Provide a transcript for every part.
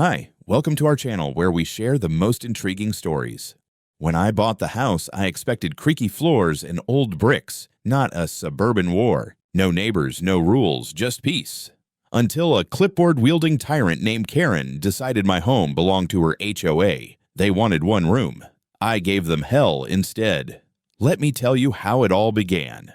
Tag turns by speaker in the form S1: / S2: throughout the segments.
S1: Hi, welcome to our channel where we share the most intriguing stories. When I bought the house, I expected creaky floors and old bricks, not a suburban war. No neighbors, no rules, just peace. Until a clipboard-wielding tyrant named Karen decided my home belonged to her HOA. They wanted one room. I gave them hell instead. Let me tell you how it all began.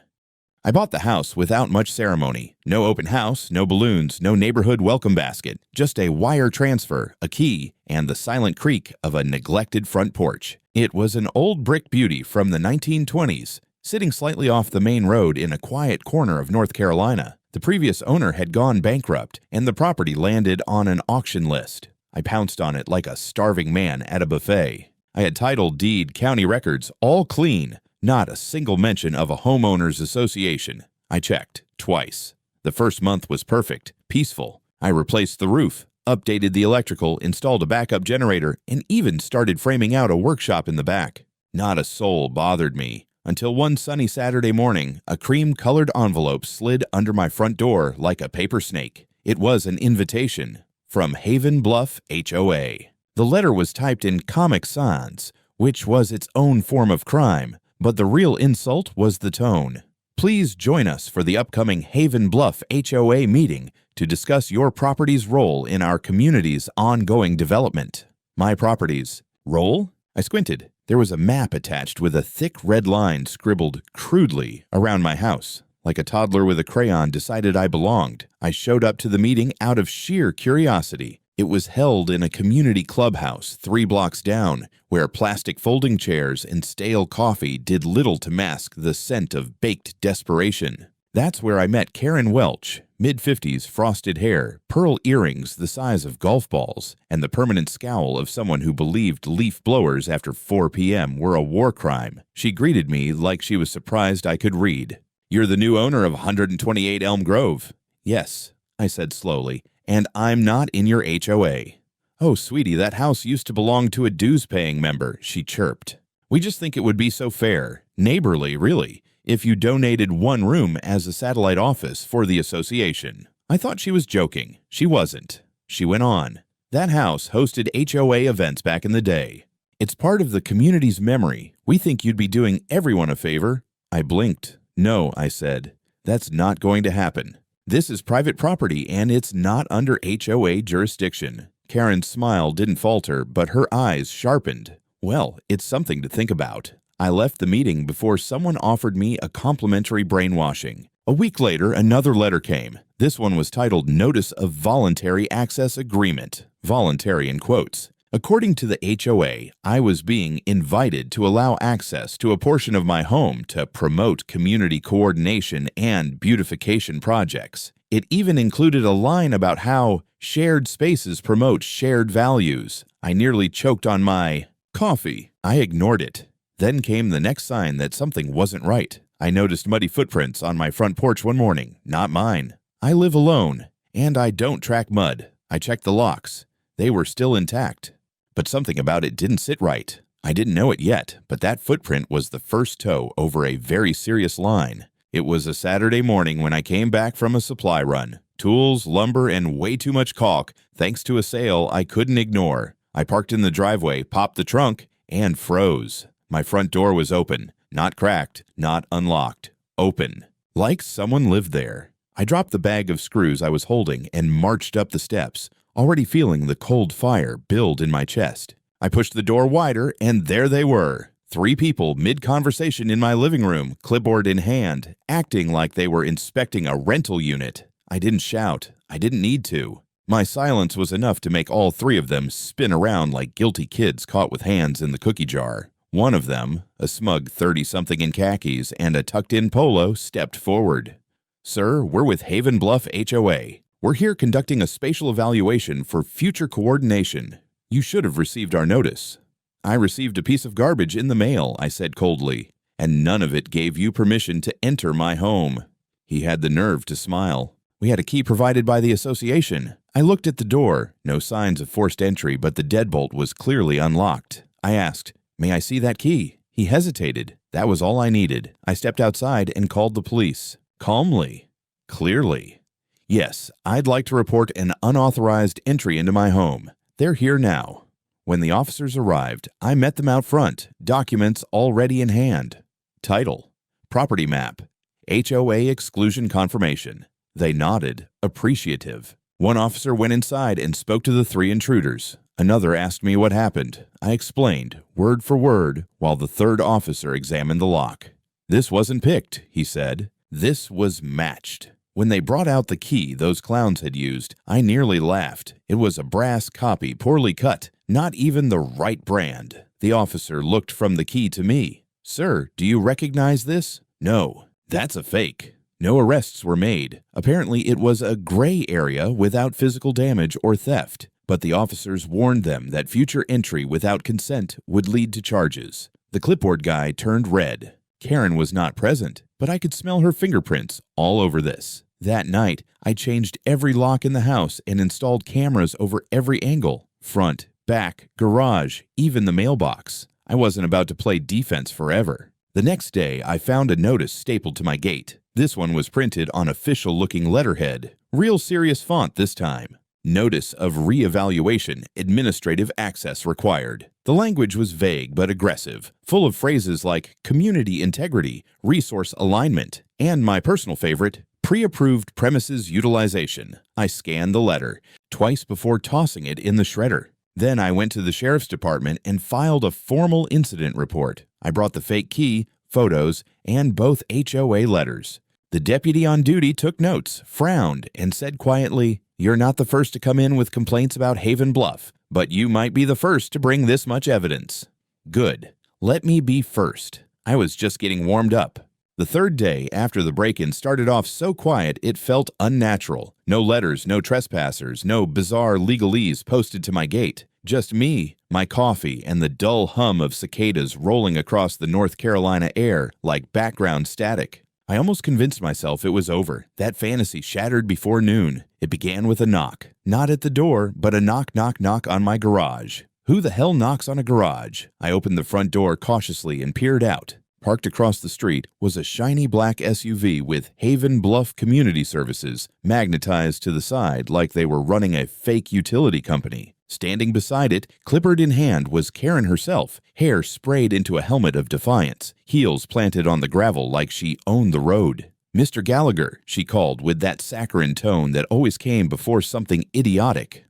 S1: I bought the house without much ceremony. No open house, no balloons, no neighborhood welcome basket. Just a wire transfer, a key, and the silent creak of a neglected front porch. It was an old brick beauty from the 1920s, sitting slightly off the main road in a quiet corner of North Carolina. The previous owner had gone bankrupt, and the property landed on an auction list. I pounced on it like a starving man at a buffet. I had title, deed, county records, all clean. Not a single mention of a homeowners association. I checked twice. The first month was perfect, peaceful. I replaced the roof, updated the electrical, installed a backup generator, and even started framing out a workshop in the back. Not a soul bothered me until one sunny Saturday morning, a cream-colored envelope slid under my front door like a paper snake. It was an invitation from Haven Bluff HOA. The letter was typed in Comic Sans, which was its own form of crime. But the real insult was the tone. Please join us for the upcoming Haven Bluff HOA meeting to discuss your property's role in our community's ongoing development. My property's role? I squinted. There was a map attached with a thick red line scribbled crudely around my house. Like a toddler with a crayon decided I belonged. I showed up to the meeting out of sheer curiosity. It was held in a community clubhouse 3 blocks down, where plastic folding chairs and stale coffee did little to mask the scent of baked desperation. That's where I met Karen Welch, mid-50s, frosted hair, pearl earrings the size of golf balls, and the permanent scowl of someone who believed leaf blowers after 4 p.m. were a war crime. She greeted me like she was surprised I could read. "You're the new owner of 128 Elm Grove." "Yes," I said slowly. "And I'm not in your HOA." "Oh, sweetie, that house used to belong to a dues-paying member," she chirped. "We just think it would be so fair, neighborly, really, if you donated one room as a satellite office for the association." I thought she was joking. She wasn't. She went on. "That house hosted HOA events back in the day. It's part of the community's memory. We think you'd be doing everyone a favor." I blinked. "No," I said. "That's not going to happen. This is private property, and it's not under HOA jurisdiction." Karen's smile didn't falter, but her eyes sharpened. Well, it's something to think about. I left the meeting before someone offered me a complimentary brainwashing. A week later, another letter came. This one was titled Notice of Voluntary Access Agreement. Voluntary in quotes. According to the HOA, I was being invited to allow access to a portion of my home to promote community coordination and beautification projects. It even included a line about how shared spaces promote shared values. I nearly choked on my coffee. I ignored it. Then came the next sign that something wasn't right. I noticed muddy footprints on my front porch one morning. Not mine. I live alone, and I don't track mud. I checked the locks. They were still intact. But something about it didn't sit right. I didn't know it yet, but that footprint was the first toe over a very serious line. It was a Saturday morning when I came back from a supply run. Tools, lumber, and way too much caulk, thanks to a sale I couldn't ignore. I parked in the driveway, popped the trunk, and froze. My front door was open. Not cracked, not unlocked. Open. Like someone lived there. I dropped the bag of screws I was holding and marched up the steps, already feeling the cold fire build in my chest. I pushed the door wider, and there they were. 3 people mid-conversation in my living room, clipboard in hand, acting like they were inspecting a rental unit. I didn't shout. I didn't need to. My silence was enough to make all 3 of them spin around like guilty kids caught with hands in the cookie jar. One of them, a smug 30-something in khakis and a tucked-in polo, stepped forward. "Sir, we're with Haven Bluff HOA. We're here conducting a spatial evaluation for future coordination. You should have received our notice." "I received a piece of garbage in the mail," I said coldly, "and none of it gave you permission to enter my home." He had the nerve to smile. "We had a key provided by the association." I looked at the door. No signs of forced entry, but the deadbolt was clearly unlocked. I asked, "May I see that key?" He hesitated. That was all I needed. I stepped outside and called the police. Calmly. Clearly. "Yes, I'd like to report an unauthorized entry into my home. They're here now. When the officers arrived, I met them out front, documents already in hand. Title: Property Map. HOA Exclusion Confirmation. They nodded, appreciative. One officer went inside and spoke to the 3 intruders. Another asked me what happened. I explained, word for word, while the 3rd officer examined the lock. This wasn't picked, he said. This was matched. When they brought out the key those clowns had used, I nearly laughed. It was a brass copy, poorly cut, not even the right brand. The officer looked from the key to me. Sir, do you recognize this? No, that's a fake. No arrests were made. Apparently it was a gray area without physical damage or theft, but the officers warned them that future entry without consent would lead to charges. The clipboard guy turned red. Karen was not present, but I could smell her fingerprints all over this. That night, I changed every lock in the house and installed cameras over every angle: front, back, garage, even the mailbox. I wasn't about to play defense forever. The next day, I found a notice stapled to my gate. This one was printed on official-looking letterhead. Real serious font this time. Notice of reevaluation, administrative access required. The language was vague but aggressive, full of phrases like community integrity, resource alignment, and my personal favorite, pre-approved premises utilization. I scanned the letter twice before tossing it in the shredder. Then I went to the sheriff's department and filed a formal incident report. I brought the fake key, photos, and both HOA letters. The deputy on duty took notes, frowned, and said quietly, "You're not the first to come in with complaints about Haven Bluff, but you might be the first to bring this much evidence." Good. Let me be first. I was just getting warmed up. The 3rd day after the break-in started off so quiet it felt unnatural. No letters, no trespassers, no bizarre legalese posted to my gate. Just me, my coffee, and the dull hum of cicadas rolling across the North Carolina air like background static. I almost convinced myself it was over. That fantasy shattered before noon. It began with a knock. Not at the door, but a knock, knock, knock on my garage. Who the hell knocks on a garage? I opened the front door cautiously and peered out. Parked across the street was a shiny black SUV with Haven Bluff Community Services magnetized to the side like they were running a fake utility company. Standing beside it, clipboard in hand, was Karen herself, hair sprayed into a helmet of defiance, heels planted on the gravel like she owned the road. "Mr. Gallagher," she called with that saccharine tone that always came before something idiotic.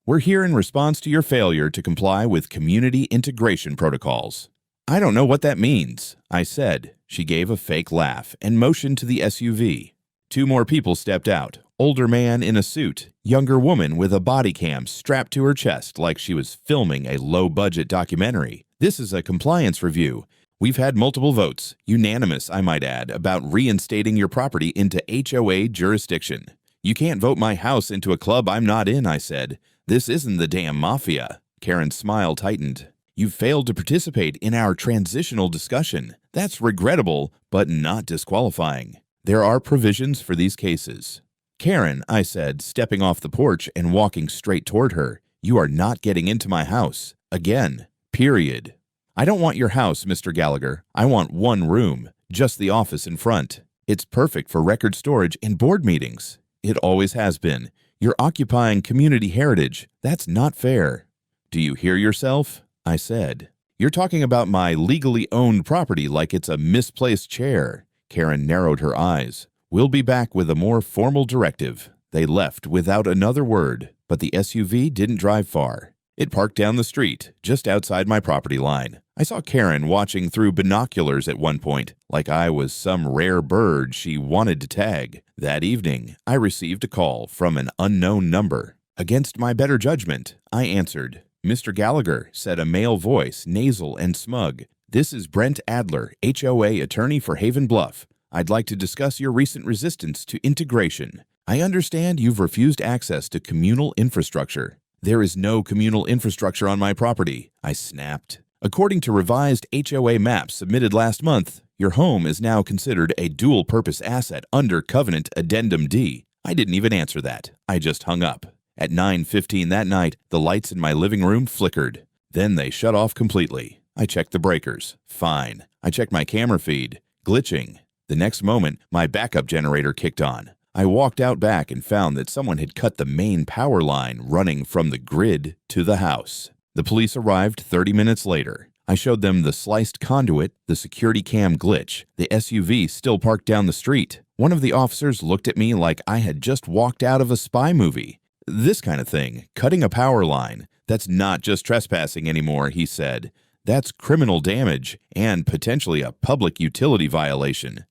S1: "We're here in response to your failure to comply with community integration protocols." "I don't know what that means," I said. She gave a fake laugh and motioned to the SUV. 2 more people stepped out. Older man in a suit, younger woman with a body cam strapped to her chest like she was filming a low-budget documentary. "This is a compliance review. We've had multiple votes, unanimous I might add, about reinstating your property into HOA jurisdiction." "You can't vote my house into a club I'm not in," I said. "This isn't the damn mafia." Karen's smile tightened. "You failed to participate in our transitional discussion. That's regrettable, but not disqualifying. There are provisions for these cases." "Karen," I said, stepping off the porch and walking straight toward her, "you are not getting into my house. Again. Period." "I don't want your house, Mr. Gallagher. I want 1 room, just the office in front. It's perfect for record storage and board meetings." "It always has been. You're occupying community heritage. That's not fair." "Do you hear yourself?" I said. "You're talking about my legally owned property like it's a misplaced chair." Karen narrowed her eyes. "We'll be back with a more formal directive." They left without another word, but the SUV didn't drive far. It parked down the street, just outside my property line. I saw Karen watching through binoculars at one point, like I was some rare bird she wanted to tag. That evening, I received a call from an unknown number. Against my better judgment, I answered. "Mr. Gallagher," said a male voice, nasal and smug. "This is Brent Adler, HOA attorney for Haven Bluff. I'd like to discuss your recent resistance to integration. I understand you've refused access to communal infrastructure." "There is no communal infrastructure on my property," I snapped. "According to revised HOA maps submitted last month, your home is now considered a dual-purpose asset under Covenant Addendum D." I didn't even answer that. I just hung up. At 9:15 that night, the lights in my living room flickered. Then they shut off completely. I checked the breakers. Fine. I checked my camera feed. Glitching. The next moment, my backup generator kicked on. I walked out back and found that someone had cut the main power line running from the grid to the house. The police arrived 30 minutes later. I showed them the sliced conduit, the security cam glitch, the SUV still parked down the street. One of the officers looked at me like I had just walked out of a spy movie. This kind of thing, cutting a power line, that's not just trespassing anymore, he said. That's criminal damage and potentially a public utility violation.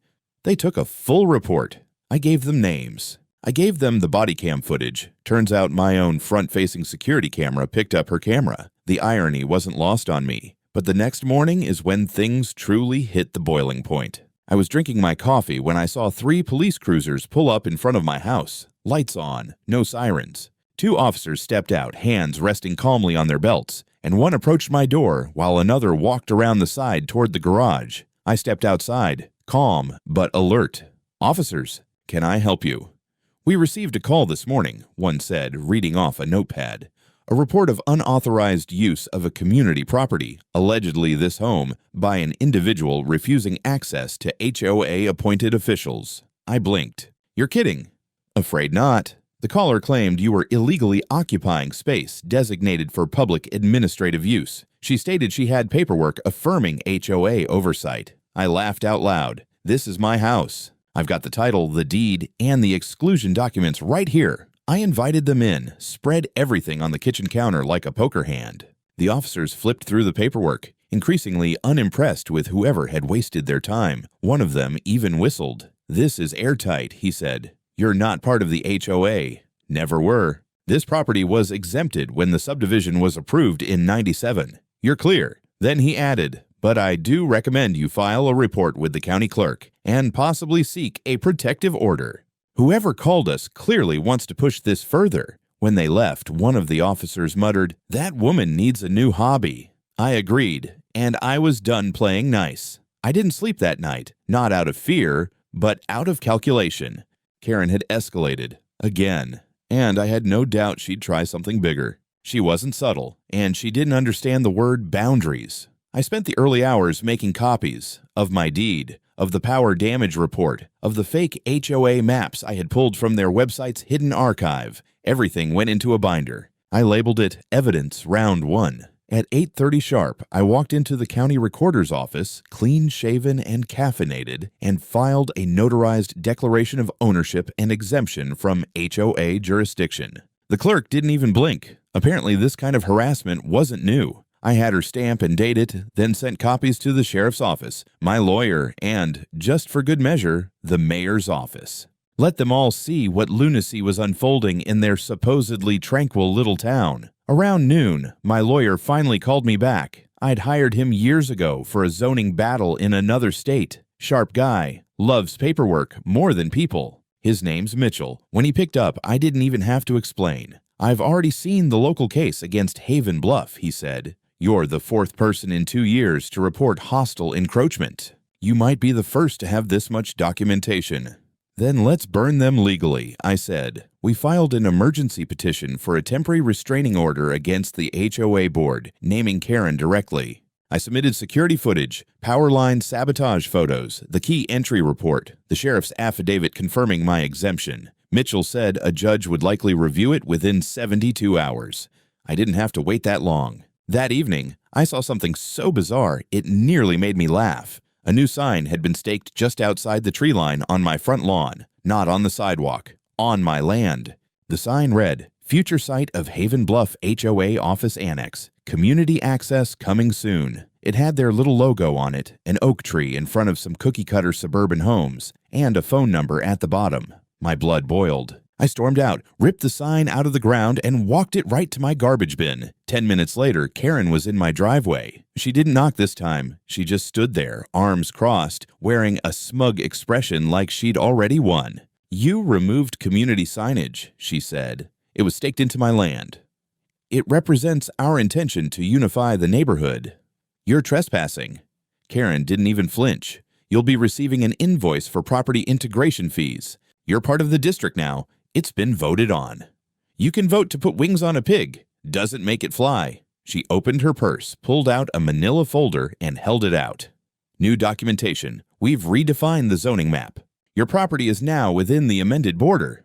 S1: They took a full report. I gave them names. I gave them the body cam footage. Turns out my own front-facing security camera picked up her camera. The irony wasn't lost on me. But the next morning is when things truly hit the boiling point. I was drinking my coffee when I saw 3 police cruisers pull up in front of my house. Lights on, no sirens. 2 officers stepped out, hands resting calmly on their belts, and one approached my door while another walked around the side toward the garage. I stepped outside, calm but alert. "Officers, can I help you?" "We received a call this morning," one said, reading off a notepad. "A report of unauthorized use of a community property, allegedly this home, by an individual refusing access to HOA appointed officials." I blinked. "You're kidding." "Afraid not. The caller claimed you were illegally occupying space designated for public administrative use. She stated she had paperwork affirming HOA oversight." I laughed out loud. "This is my house. I've got the title, the deed, and the exclusion documents right here." I invited them in, spread everything on the kitchen counter like a poker hand. The officers flipped through the paperwork, increasingly unimpressed with whoever had wasted their time. One of them even whistled. "This is airtight," he said. "You're not part of the HOA. Never were. This property was exempted when the subdivision was approved in '97. You're clear." Then he added, "But I do recommend you file a report with the county clerk and possibly seek a protective order." Whoever called us clearly wants to push this further. When they left, one of the officers muttered, "That woman needs a new hobby." I agreed, and I was done playing nice. I didn't sleep that night, not out of fear, but out of calculation. Karen had escalated, again, and I had no doubt she'd try something bigger. She wasn't subtle, and she didn't understand the word boundaries. I spent the early hours making copies of my deed, of the power damage report, of the fake HOA maps I had pulled from their website's hidden archive. Everything went into a binder. I labeled it Evidence Round 1. At 8:30 sharp, I walked into the county recorder's office, clean-shaven and caffeinated, and filed a notarized declaration of ownership and exemption from HOA jurisdiction. The clerk didn't even blink. Apparently, this kind of harassment wasn't new. I had her stamp and date it, then sent copies to the sheriff's office, my lawyer, and, just for good measure, the mayor's office. Let them all see what lunacy was unfolding in their supposedly tranquil little town. Around noon, my lawyer finally called me back. I'd hired him years ago for a zoning battle in another state. Sharp guy, loves paperwork more than people. His name's Mitchell. When he picked up, I didn't even have to explain. "I've already seen the local case against Haven Bluff," he said. "You're the 4th person in 2 years to report hostile encroachment. You might be the first to have this much documentation." "Then let's burn them legally," I said. We filed an emergency petition for a temporary restraining order against the HOA board, naming Karen directly. I submitted security footage, power line sabotage photos, the key entry report, the sheriff's affidavit confirming my exemption. Mitchell said a judge would likely review it within 72 hours. I didn't have to wait that long. That evening, I saw something so bizarre it nearly made me laugh. A new sign had been staked just outside the tree line on my front lawn, not on the sidewalk, on my land. The sign read, "Future site of Haven Bluff HOA Office Annex. Community access coming soon." It had their little logo on it, an oak tree in front of some cookie-cutter suburban homes, and a phone number at the bottom. My blood boiled. I stormed out, ripped the sign out of the ground, and walked it right to my garbage bin. 10 minutes later, Karen was in my driveway. She didn't knock this time. She just stood there, arms crossed, wearing a smug expression like she'd already won. "You removed community signage," she said. "It was staked into my land. It represents our intention to unify the neighborhood. You're trespassing." Karen didn't even flinch. "You'll be receiving an invoice for property integration fees. You're part of the district now. It's been voted on. You can vote to put wings on a pig. Doesn't make it fly." She opened her purse, pulled out a manila folder, and held it out. "New documentation. We've redefined the zoning map. Your property is now within the amended border."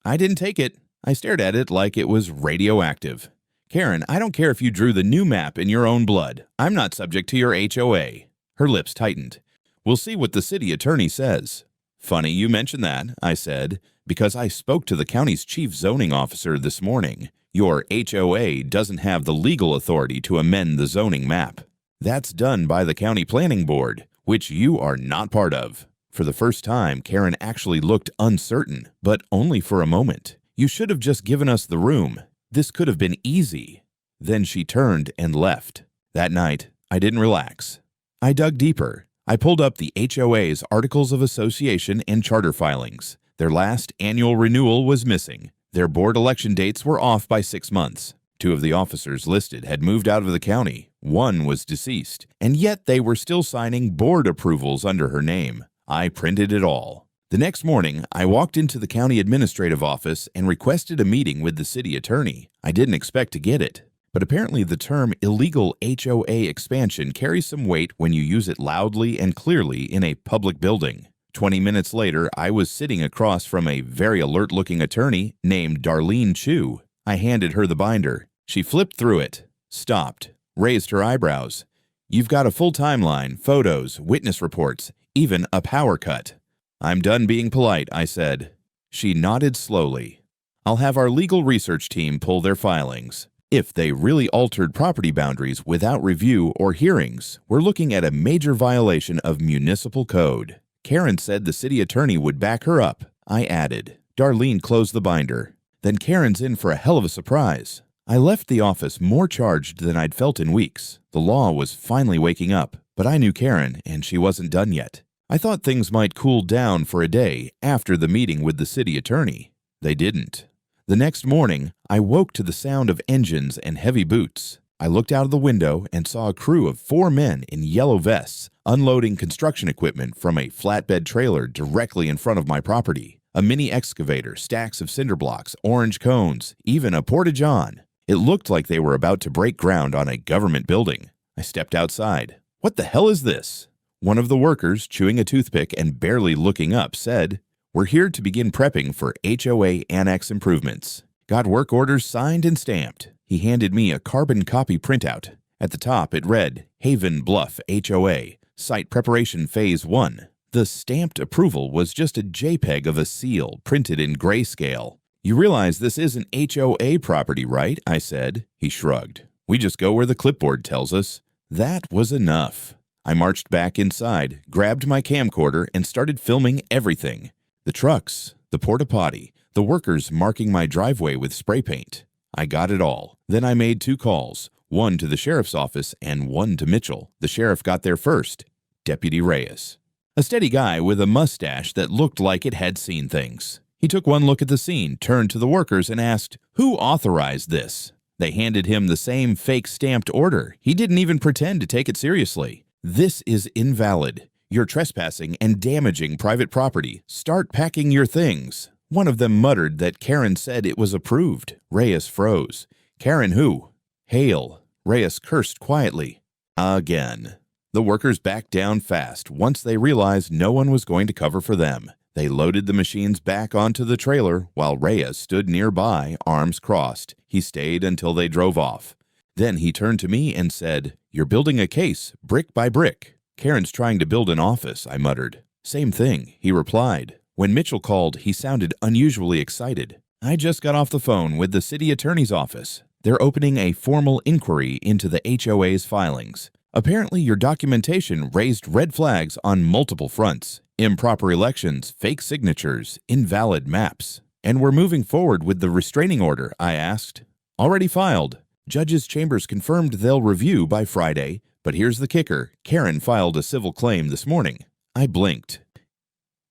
S1: I didn't take it. I stared at it like it was radioactive. "Karen, I don't care if you drew the new map in your own blood. I'm not subject to your HOA." Her lips tightened. "We'll see what the city attorney says." "Funny you mentioned that," I said, "because I spoke to the county's chief zoning officer this morning. Your HOA doesn't have the legal authority to amend the zoning map. That's done by the county planning board, which you are not part of." For the first time, Karen actually looked uncertain, but only for a moment. "You should have just given us the room. This could have been easy." Then she turned and left. That night, I didn't relax. I dug deeper. I pulled up the HOA's Articles of Association and charter filings. Their last annual renewal was missing. Their board election dates were off by 6 months. 2 of the officers listed had moved out of the county. 1 was deceased, and yet they were still signing board approvals under her name. I printed it all. The next morning, I walked into the county administrative office and requested a meeting with the city attorney. I didn't expect to get it, but apparently the term illegal HOA expansion carries some weight when you use it loudly and clearly in a public building. 20 minutes later, I was sitting across from a very alert-looking attorney named Darlene Chu. I handed her the binder. She flipped through it, stopped, raised her eyebrows. "You've got a full timeline, photos, witness reports, even a power cut." "I'm done being polite," I said. She nodded slowly. "I'll have our legal research team pull their filings. If they really altered property boundaries without review or hearings, we're looking at a major violation of municipal code." Karen said the city attorney would back her up. I added. Darlene closed the binder. "Then Karen's in for a hell of a surprise." I left the office more charged than I'd felt in weeks. The law was finally waking up, but I knew Karen, and she wasn't done yet. I thought things might cool down for a day after the meeting with the city attorney. They didn't. The next morning, I woke to the sound of engines and heavy boots. I looked out of the window and saw a crew of 4 men in yellow vests unloading construction equipment from a flatbed trailer directly in front of my property. A mini excavator, stacks of cinder blocks, orange cones, even a porta-john. It looked like they were about to break ground on a government building. I stepped outside. "What the hell is this?" One of the workers, chewing a toothpick and barely looking up, said, "We're here to begin prepping for HOA annex improvements." Got work orders signed and stamped. He handed me a carbon copy printout. At the top it read, "Haven Bluff HOA, Site Preparation Phase 1. The stamped approval was just a JPEG of a seal printed in grayscale. "You realize this isn't HOA property, right?" I said. He shrugged. "We just go where the clipboard tells us." That was enough. I marched back inside, grabbed my camcorder, and started filming everything. The trucks, the porta-potty, the workers marking my driveway with spray paint. I got it all. Then I made 2 calls, one to the sheriff's office and one to Mitchell. The sheriff got there first, Deputy Reyes. A steady guy with a mustache that looked like it had seen things. He took one look at the scene, turned to the workers, and asked, "Who authorized this?" They handed him the same fake stamped order. He didn't even pretend to take it seriously. "This is invalid. You're trespassing and damaging private property. Start packing your things." One of them muttered that Karen said it was approved. Reyes froze. "Karen who?" "Hale." Reyes cursed quietly. Again. The workers backed down fast once they realized no one was going to cover for them. They loaded the machines back onto the trailer while Reyes stood nearby, arms crossed. He stayed until they drove off. Then he turned to me and said, "You're building a case, brick by brick." "Karen's trying to build an office," I muttered. "Same thing," he replied. When Mitchell called, he sounded unusually excited. "I just got off the phone with the city attorney's office. They're opening a formal inquiry into the HOA's filings. Apparently your documentation raised red flags on multiple fronts. Improper elections, fake signatures, invalid maps. And we're moving forward with the restraining order," I asked. "Already filed. Judges' chambers confirmed they'll review by Friday, but here's the kicker. Karen filed a civil claim this morning." I blinked.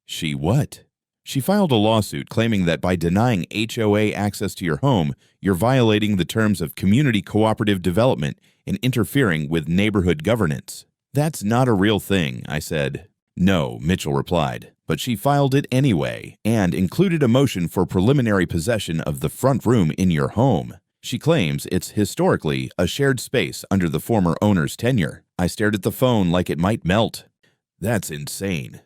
S1: She what? She filed a lawsuit claiming that by denying HOA access to your home, you're violating the terms of community cooperative development and interfering with neighborhood governance. "That's not a real thing," I said. "No," Mitchell replied, "but she filed it anyway and included a motion for preliminary possession of the front room in your home. She claims it's historically a shared space under the former owner's tenure." I stared at the phone like it might melt. "That's insane."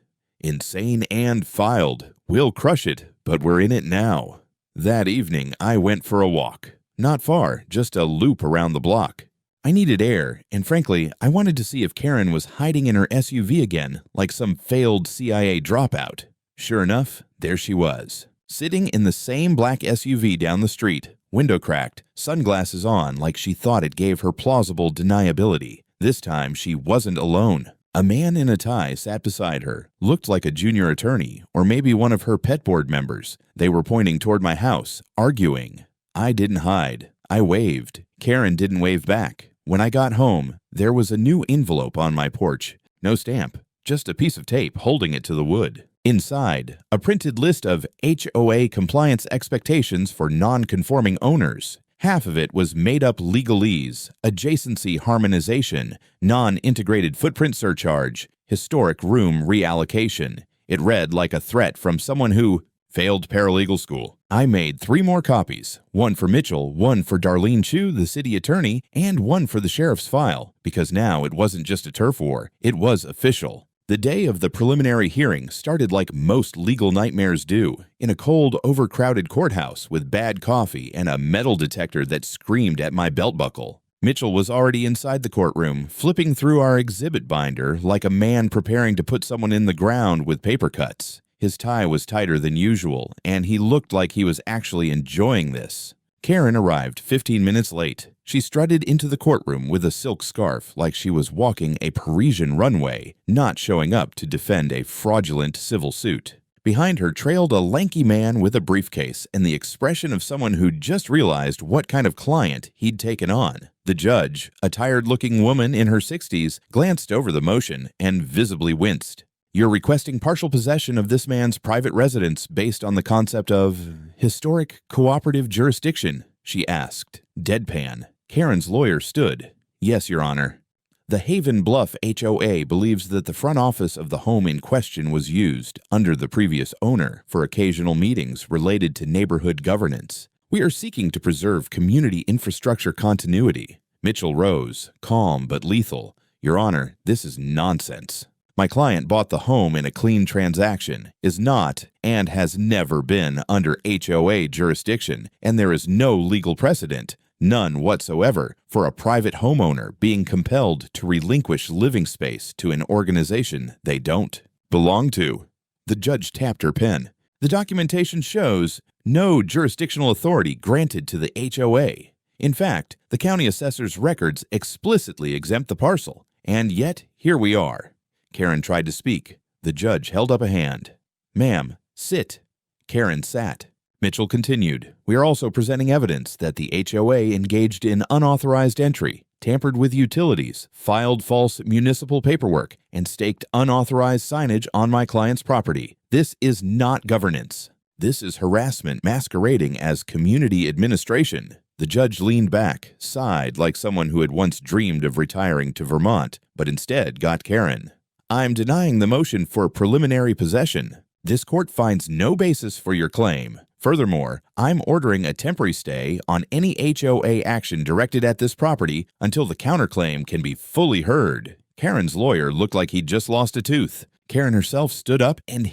S1: Insane and filed. We'll crush it, but we're in it now. That evening, I went for a walk. Not far, just a loop around the block. I needed air, and frankly, I wanted to see if Karen was hiding in her SUV again, like some failed CIA dropout. Sure enough, there she was, sitting in the same black SUV down the street, window cracked, sunglasses on like she thought it gave her plausible deniability. This time, she wasn't alone. A man in a tie sat beside her, looked like a junior attorney or maybe one of her pet board members. They were pointing toward my house, arguing. I didn't hide. I waved. Karen didn't wave back. When I got home, there was a new envelope on my porch. No stamp, just a piece of tape holding it to the wood. Inside, a printed list of HOA compliance expectations for non-conforming owners. Half of it was made-up legalese, adjacency harmonization, non-integrated footprint surcharge, historic room reallocation. It read like a threat from someone who failed paralegal school. I made 3 more copies, one for Mitchell, one for Darlene Chu, the city attorney, and one for the sheriff's file, because now it wasn't just a turf war, it was official. The day of the preliminary hearing started like most legal nightmares do, in a cold, overcrowded courthouse with bad coffee and a metal detector that screamed at my belt buckle. Mitchell was already inside the courtroom, flipping through our exhibit binder like a man preparing to put someone in the ground with paper cuts. His tie was tighter than usual, and he looked like he was actually enjoying this. Karen arrived 15 minutes late. She strutted into the courtroom with a silk scarf like she was walking a Parisian runway, not showing up to defend a fraudulent civil suit. Behind her trailed a lanky man with a briefcase and the expression of someone who'd just realized what kind of client he'd taken on. The judge, a tired-looking woman in her 60s, glanced over the motion and visibly winced. You're requesting partial possession of this man's private residence based on the concept of historic cooperative jurisdiction, she asked, deadpan. Karen's lawyer stood. Yes, Your Honor. The Haven Bluff HOA believes that the front office of the home in question was used, under the previous owner, for occasional meetings related to neighborhood governance. We are seeking to preserve community infrastructure continuity. Mitchell rose, calm but lethal. Your Honor, this is nonsense. My client bought the home in a clean transaction, is not, and has never been under HOA jurisdiction, and there is no legal precedent, none whatsoever, for a private homeowner being compelled to relinquish living space to an organization they don't belong to. The judge tapped her pen. The documentation shows no jurisdictional authority granted to the HOA. In fact, the county assessor's records explicitly exempt the parcel, and yet here we are. Karen tried to speak. The judge held up a hand. Ma'am, sit. Karen sat. Mitchell continued. We are also presenting evidence that the HOA engaged in unauthorized entry, tampered with utilities, filed false municipal paperwork, and staked unauthorized signage on my client's property. This is not governance. This is harassment masquerading as community administration. The judge leaned back, sighed like someone who had once dreamed of retiring to Vermont, but instead got Karen. I'm denying the motion for preliminary possession. This court finds no basis for your claim. Furthermore, I'm ordering a temporary stay on any HOA action directed at this property until the counterclaim can be fully heard. Karen's lawyer looked like he'd just lost a tooth. Karen herself stood up and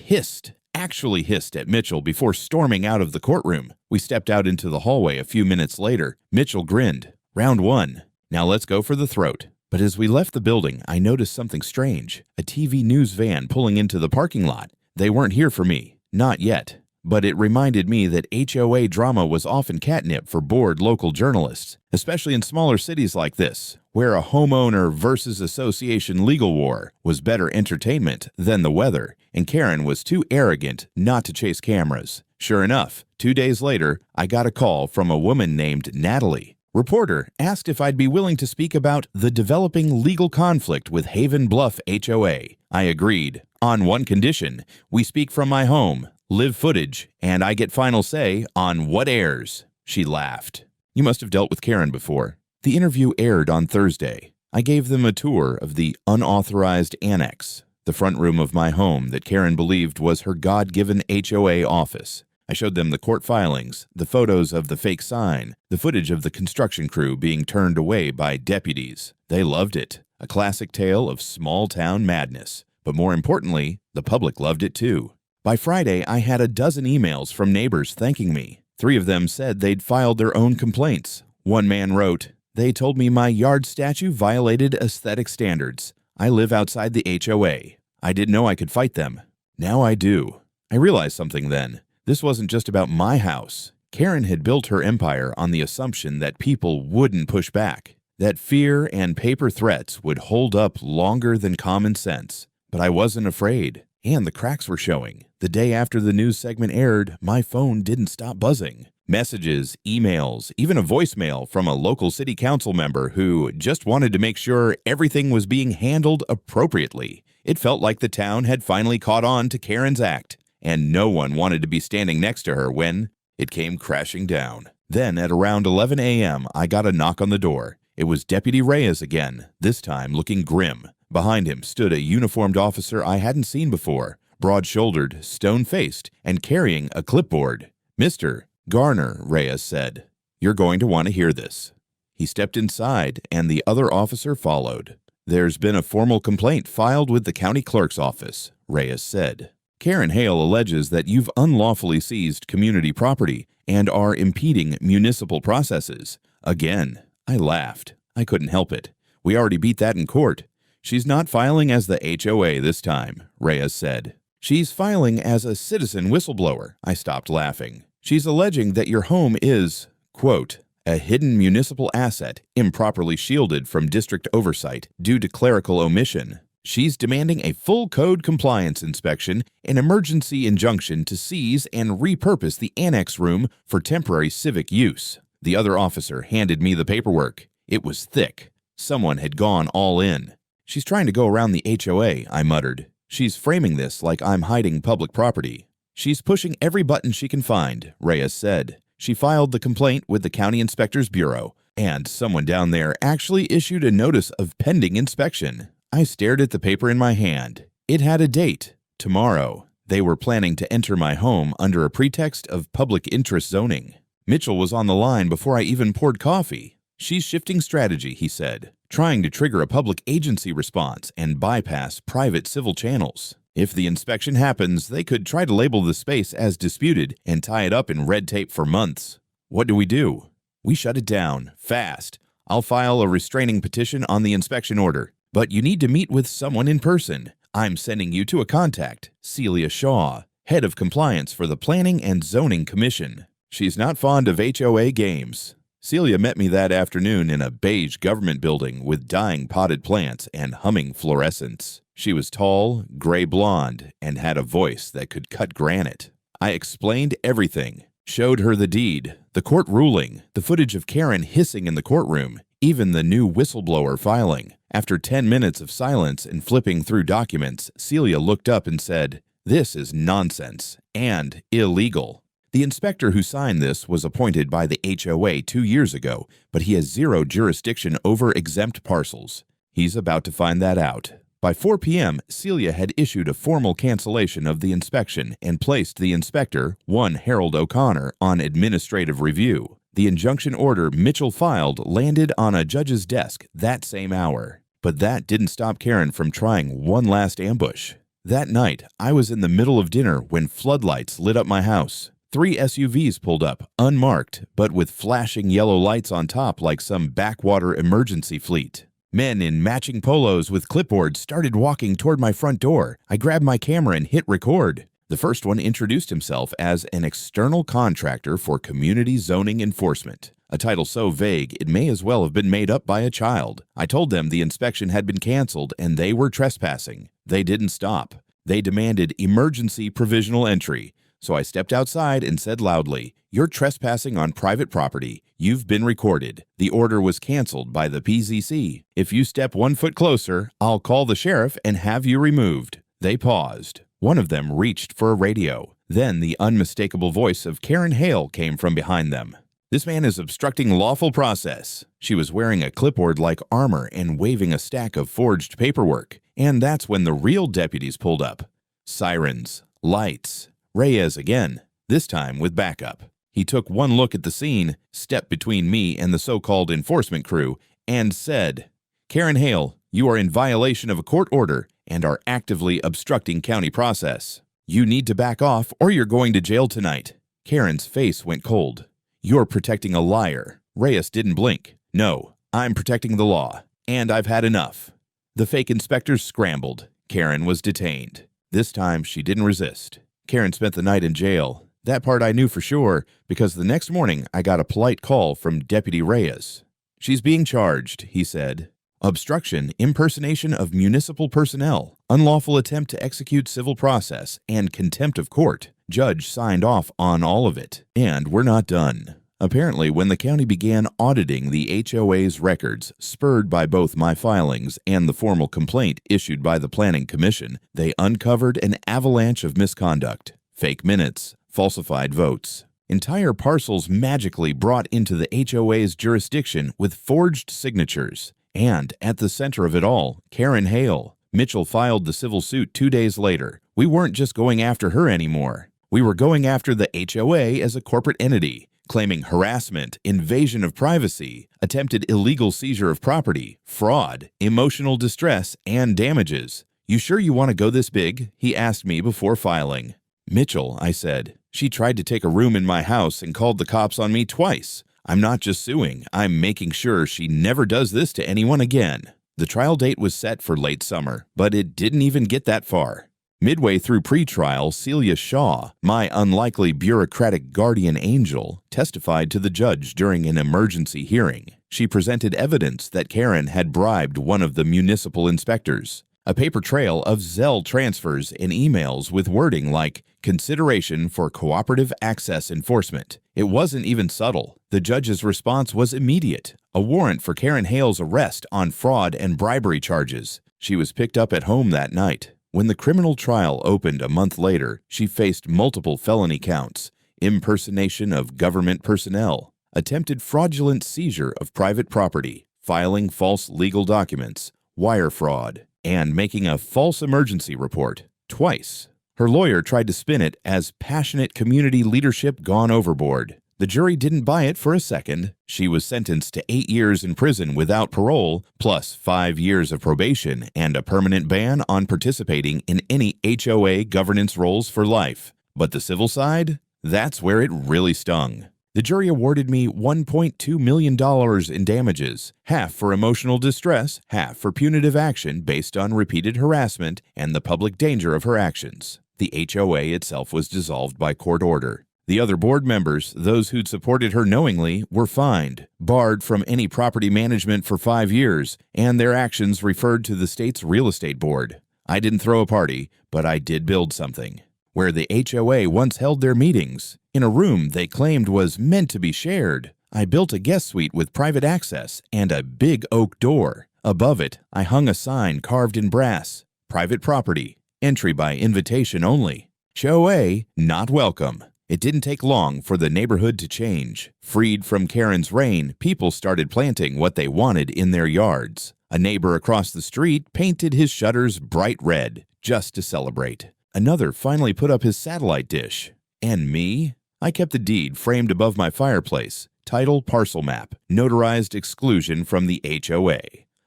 S1: actually hissed at Mitchell before storming out of the courtroom. We stepped out into the hallway a few minutes later. Mitchell grinned. Round 1. Now let's go for the throat. But as we left the building, I noticed something strange. A TV news van pulling into the parking lot. They weren't here for me. Not yet. But it reminded me that HOA drama was often catnip for bored local journalists, especially in smaller cities like this, where a homeowner versus association legal war was better entertainment than the weather, and Karen was too arrogant not to chase cameras. Sure enough, 2 days later, I got a call from a woman named Natalie. Reporter asked if I'd be willing to speak about the developing legal conflict with Haven Bluff HOA. I agreed. On one condition, we speak from my home, live footage, and I get final say on what airs. She laughed. You must have dealt with Karen before. The interview aired on Thursday. I gave them a tour of the unauthorized annex, the front room of my home that Karen believed was her God-given HOA office. I showed them the court filings, the photos of the fake sign, the footage of the construction crew being turned away by deputies. They loved it. A classic tale of small-town madness. But more importantly, the public loved it too. By Friday, I had a dozen emails from neighbors thanking me. 3 of them said they'd filed their own complaints. One man wrote, "They told me my yard statue violated aesthetic standards. I live outside the HOA. I didn't know I could fight them. Now I do." I realized something then. This wasn't just about my house. Karen had built her empire on the assumption that people wouldn't push back, that fear and paper threats would hold up longer than common sense. But I wasn't afraid, and the cracks were showing. The day after the news segment aired, my phone didn't stop buzzing. Messages, emails, even a voicemail from a local city council member who just wanted to make sure everything was being handled appropriately. It felt like the town had finally caught on to Karen's act, and no one wanted to be standing next to her when it came crashing down. Then at around 11 a.m., I got a knock on the door. It was Deputy Reyes again, this time looking grim. Behind him stood a uniformed officer I hadn't seen before, broad-shouldered, stone-faced, and carrying a clipboard. "Mr. Garner," Reyes said, "you're going to want to hear this." He stepped inside, and the other officer followed. "There's been a formal complaint filed with the county clerk's office," Reyes said. "Karen Hale alleges that you've unlawfully seized community property and are impeding municipal processes." Again, I laughed. I couldn't help it. "We already beat that in court." "She's not filing as the HOA this time," Reyes said. "She's filing as a citizen whistleblower." I stopped laughing. "She's alleging that your home is, quote, a hidden municipal asset improperly shielded from district oversight due to clerical omission. She's demanding a full code compliance inspection, an emergency injunction to seize and repurpose the annex room for temporary civic use." The other officer handed me the paperwork. It was thick. Someone had gone all in. "She's trying to go around the HOA," I muttered. "She's framing this like I'm hiding public property." "She's pushing every button she can find," Reyes said. "She filed the complaint with the County Inspector's Bureau, and someone down there actually issued a notice of pending inspection." I stared at the paper in my hand. It had a date, tomorrow. They were planning to enter my home under a pretext of public interest zoning. Mitchell was on the line before I even poured coffee. "She's shifting strategy," he said, "trying to trigger a public agency response and bypass private civil channels. If the inspection happens, they could try to label the space as disputed and tie it up in red tape for months." "What do?" "We shut it down, fast. I'll file a restraining petition on the inspection order. But you need to meet with someone in person. I'm sending you to a contact, Celia Shaw, head of compliance for the Planning and Zoning Commission. She's not fond of HOA games." Celia met me that afternoon in a beige government building with dying potted plants and humming fluorescents. She was tall, gray blonde, and had a voice that could cut granite. I explained everything, showed her the deed, the court ruling, the footage of Karen hissing in the courtroom, even the new whistleblower filing. After 10 minutes of silence and flipping through documents, Celia looked up and said, "This is nonsense and illegal." The inspector who signed this was appointed by the HOA 2 years ago, but he has zero jurisdiction over exempt parcels. He's about to find that out. By 4 p.m., Celia had issued a formal cancellation of the inspection and placed the inspector, one Harold O'Connor, on administrative review. The injunction order Mitchell filed landed on a judge's desk that same hour. But that didn't stop Karen from trying one last ambush. That night, I was in the middle of dinner when floodlights lit up my house. 3 SUVs pulled up, unmarked, but with flashing yellow lights on top like some backwater emergency fleet. Men in matching polos with clipboards started walking toward my front door. I grabbed my camera and hit record. The first one introduced himself as an external contractor for community zoning enforcement, a title so vague it may as well have been made up by a child. I told them the inspection had been canceled and they were trespassing. They didn't stop. They demanded emergency provisional entry. So I stepped outside and said loudly, "You're trespassing on private property. You've been recorded. The order was canceled by the PZC. If you step 1 foot closer, I'll call the sheriff and have you removed." They paused. One of them reached for a radio. Then the unmistakable voice of Karen Hale came from behind them. "This man is obstructing lawful process." She was wearing a clipboard like armor and waving a stack of forged paperwork. And that's when the real deputies pulled up. Sirens, lights. Reyes again, this time with backup. He took one look at the scene, stepped between me and the so-called enforcement crew, and said, "Karen Hale, you are in violation of a court order and are actively obstructing county process. You need to back off or you're going to jail tonight." Karen's face went cold. "You're protecting a liar." Reyes didn't blink. "No, I'm protecting the law, and I've had enough." The fake inspectors scrambled. Karen was detained. This time, she didn't resist. Karen spent the night in jail. That part I knew for sure, because the next morning I got a polite call from Deputy Reyes. "She's being charged," he said. "Obstruction, impersonation of municipal personnel, unlawful attempt to execute civil process, and contempt of court." Judge signed off on all of it. And we're not done. Apparently, when the county began auditing the HOA's records, spurred by both my filings and the formal complaint issued by the Planning Commission, they uncovered an avalanche of misconduct. Fake minutes, falsified votes, entire parcels magically brought into the HOA's jurisdiction with forged signatures. And at the center of it all, Karen Hale. Mitchell filed the civil suit 2 days later. We weren't just going after her anymore. We were going after the HOA as a corporate entity, claiming harassment, invasion of privacy, attempted illegal seizure of property, fraud, emotional distress, and damages. "You sure you want to go this big?" he asked me before filing. "Mitchell," I said. "She tried to take a room in my house and called the cops on me twice. I'm not just suing, I'm making sure she never does this to anyone again." The trial date was set for late summer, but it didn't even get that far. Midway through pretrial, Celia Shaw, my unlikely bureaucratic guardian angel, testified to the judge during an emergency hearing. She presented evidence that Karen had bribed one of the municipal inspectors. A paper trail of Zelle transfers and emails with wording like, "Consideration for cooperative access enforcement." It wasn't even subtle. The judge's response was immediate. A warrant for Karen Hale's arrest on fraud and bribery charges. She was picked up at home that night. When the criminal trial opened a month later, she faced multiple felony counts: impersonation of government personnel, attempted fraudulent seizure of private property, filing false legal documents, wire fraud, and making a false emergency report twice. Her lawyer tried to spin it as passionate community leadership gone overboard. The jury didn't buy it for a second. She was sentenced to 8 years in prison without parole, plus 5 years of probation and a permanent ban on participating in any HOA governance roles for life. But the civil side? That's where it really stung. The jury awarded me $1.2 million in damages, half for emotional distress, half for punitive action based on repeated harassment and the public danger of her actions. The HOA itself was dissolved by court order. The other board members, those who'd supported her knowingly, were fined, barred from any property management for 5 years, and their actions referred to the state's real estate board. I didn't throw a party, but I did build something. Where the HOA once held their meetings, in a room they claimed was meant to be shared, I built a guest suite with private access and a big oak door. Above it, I hung a sign carved in brass: "Private property, entry by invitation only. HOA, not welcome." It didn't take long for the neighborhood to change. Freed from Karen's reign, people started planting what they wanted in their yards. A neighbor across the street painted his shutters bright red, just to celebrate. Another finally put up his satellite dish. And me? I kept the deed framed above my fireplace. Title parcel map, notarized exclusion from the HOA.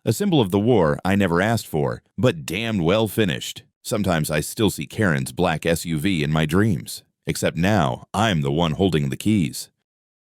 S1: A symbol of the war I never asked for, but damned well finished. Sometimes I still see Karen's black SUV in my dreams. Except now, I'm the one holding the keys.